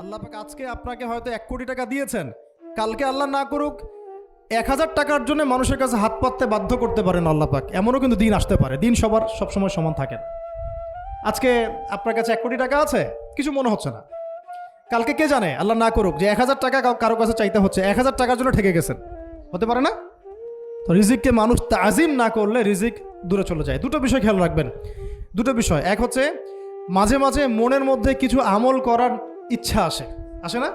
আল্লাহ পাক আজকে আপনাকে হয়তো 1 কোটি টাকা দিয়েছেন, কালকে আল্লাহ না করুক 1000 টাকার জন্য মানুষের কাছে হাত পাততে বাধ্য করতে পারেন আল্লাহ পাক। এমনও কিন্তু দিন আসতে পারে, দিন সবার সবসময় সমান থাকে না। আজকে আপনার কাছে 1 কোটি টাকা আছে, কিছু মনে হচ্ছে না, কালকে কে জানে আল্লাহ না করুক যে 1000 টাকা কারো কাছে চাইতে হচ্ছে, 1000 টাকার জন্য ঠেকে গেছেন, হতে পারে না? তো রিজিককে মানুষ তাজিম না করলে রিজিক দূরে চলে যায়। দুটো বিষয় খেয়াল রাখবেন, দুটো বিষয়। এক হচ্ছে মাঝে মাঝে মনের মধ্যে কিছু আমল করার ইচ্ছা আসে না?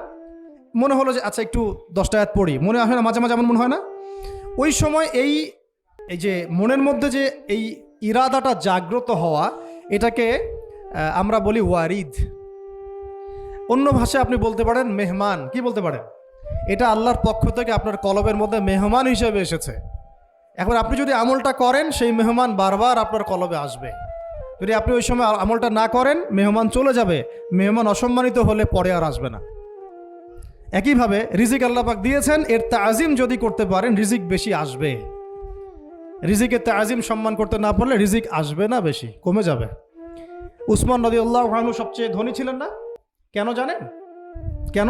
মনে হলো যে আচ্ছা একটু 10টা আয়াত পড়ি, মনে আসে না মাঝে মাঝে? এমন মনে হয় না? ওই সময় এই যে মনের মধ্যে যে এই ইরাদাটা জাগ্রত হওয়া, এটাকে আমরা বলি ওয়ারিদ। অন্য ভাষায় আপনি বলতে পারেন মেহমান। কি বলতে পারেন? এটা আল্লাহর পক্ষ থেকে আপনার কলবের মধ্যে মেহমান হিসেবে এসেছে। এখন আপনি যদি আমলটা করেন, সেই মেহমান বারবার আপনার কলবে আসবে। যদি আপনি ওই সময় আমলটা না করেন, মেহমান চলে যাবে, মেহমান অসম্মানিত হলে পরে আর আসবে না। একইভাবে রিজিক আল্লাহ পাক দিয়েছেন, এর তাজিম যদি করতে পারেন রিজিক বেশি আসবে। রিজিকের তাজিম সম্মান করতে না পারলে রিজিক আসবে না, বেশি কমে যাবে। উসমান রাদিয়াল্লাহু আনহু সবচেয়ে ধনী ছিলেন না? কেন জানেন? কেন?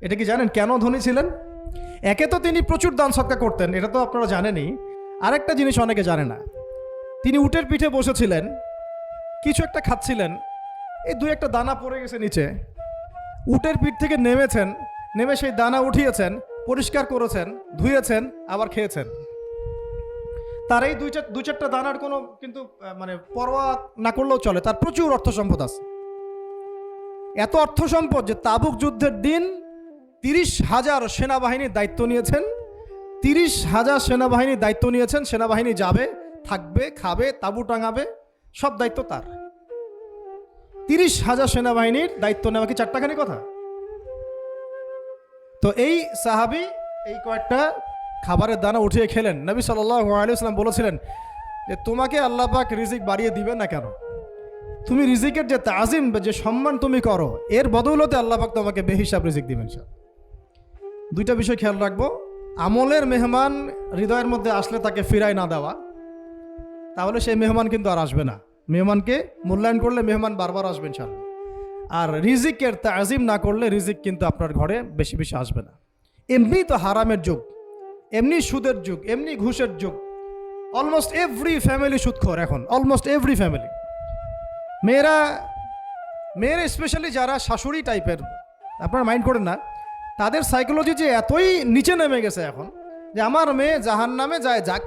এটা কি জানেন কেন ধনী ছিলেন? একে তো তিনি প্রচুর দান সদকা করতেন, এটা তো আপনারা জানেনই। আরেকটা জিনিস অনেকে জানে না, তিনি উটের পিঠে বসেছিলেন, কিছু একটা খাচ্ছিলেন, এই 2-1টা দানা পড়ে গেছে নিচে। উটের পিঠ থেকে নেমেছেন, নেমে সেই দানা উঠিয়েছেন, পরিষ্কার করেছেন, ধুয়েছেন, আবার খেয়েছেন। তার এই 2-4টা দানার কোনো কিন্তু মানে পরোয়া না করলেও চলে, তার প্রচুর অর্থ সম্পদ আছে। এত অর্থ সম্পদ যে তাবুক যুদ্ধের দিন 30,000 সেনাবাহিনীর দায়িত্ব নিয়েছেন। 30,000 সেনাবাহিনীর দায়িত্ব নিয়েছেন। সেনাবাহিনী যাবে, থাকবে, খাবে, তাঁবু টাঙাবে, সব দায়িত্ব তার। 30,000 সেনাবাহিনীর দায়িত্ব নেওয়া কি চারটাখানি কথা? তো এই সাহাবী এই কয়েকটা খাবারের দানা উঠিয়ে খেলেন। নবী সাল্লাল্লাহু আলাইহি ওয়াসাল্লাম বলেছিলেন যে তোমাকে আল্লাহ পাক রিজিক বাড়িয়ে দিবেন না কেন? তুমি রিজিকের যে তাজিম, যে সম্মান তুমি করো, এর বদৌলতে আল্লাহ পাক তোমাকে বেহিসাব রিজিক দিবেন। দুইটা বিষয় খেয়াল রাখবো। আমলের মেহমান হৃদয়ের মধ্যে আসলে তাকে ফিরায় না দেওয়া, তাহলে সেই মেহমান কিন্তু আর আসবে না। মেহমানকে মূল্যায়ন করলে মেহমান বারবার আসবে ইনশাআল্লাহ। আর রিজিকের তাজিম না করলে রিজিক কিন্তু আপনার ঘরে বেশি বেশি আসবে না। এমনি তো হারামের যুগ, এমনি সুদের যুগ, এমনি ঘুষের যুগ। অলমোস্ট এভরি ফ্যামিলি সুদখোর এখন, অলমোস্ট এভরি ফ্যামিলি। মেয়েরা স্পেশালি যারা শাশুড়ি টাইপের, আপনারা মাইন্ড করেন না, তাদের সাইকোলজি যে এতই নিচে নেমে গেছে এখন যে আমার মেয়ে জাহান্নামে যায় যাক।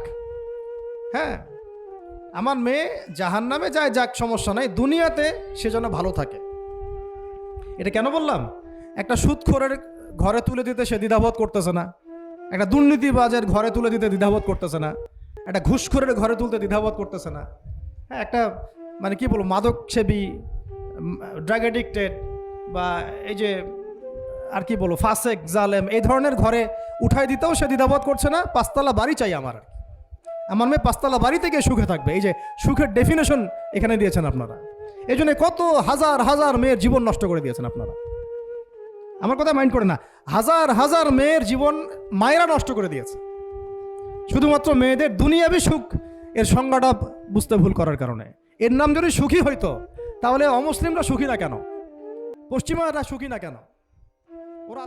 হ্যাঁ, আমার মেয়ে জাহান্নামে যায় যাক, সমস্যা নাই, দুনিয়াতে সে যেন ভালো থাকে। এটা কেন বললাম? একটা সুদখোরের ঘরে তুলে দিতে সে দ্বিধাবোধ করতেছে না, একটা দুর্নীতিবাজের ঘরে তুলে দিতে দ্বিধাবোধ করতেছে না, একটা ঘুষখোরের ঘরে তুলতে দ্বিধাবোধ করতেছে না। হ্যাঁ, একটা মানে কি বলবো, মাদক সেবী, ড্রাগ এডিক্টেড, বা এই যে আর কি বলবো ফাসেক, জালেম, এই ধরনের ঘরে উঠাই দিতেও সে দ্বিধাবোধ করছে না। 5তলা বাড়ি চাই আমার মেয়ে 5তলা বাড়ি থেকে সুখে থাকবে। এই যে সুখের ডেফিনেশন এখানে দিয়েছেন আপনারা। এই জন্য কত হাজার হাজার মেয়ের জীবন নষ্ট করে দিয়েছেন আপনারা। আমার কথা মাইন্ড করে না, হাজার হাজার মেয়ের জীবন মায়েরা নষ্ট করে দিয়েছে, শুধুমাত্র মেয়েদের দুনিয়াবি সুখ এর সংজ্ঞাটা বুঝতে ভুল করার কারণে। এর নাম যদি সুখী হইতো, তাহলে অমুসলিমরা সুখী না কেন? পশ্চিমারা সুখী না কেন? ওরা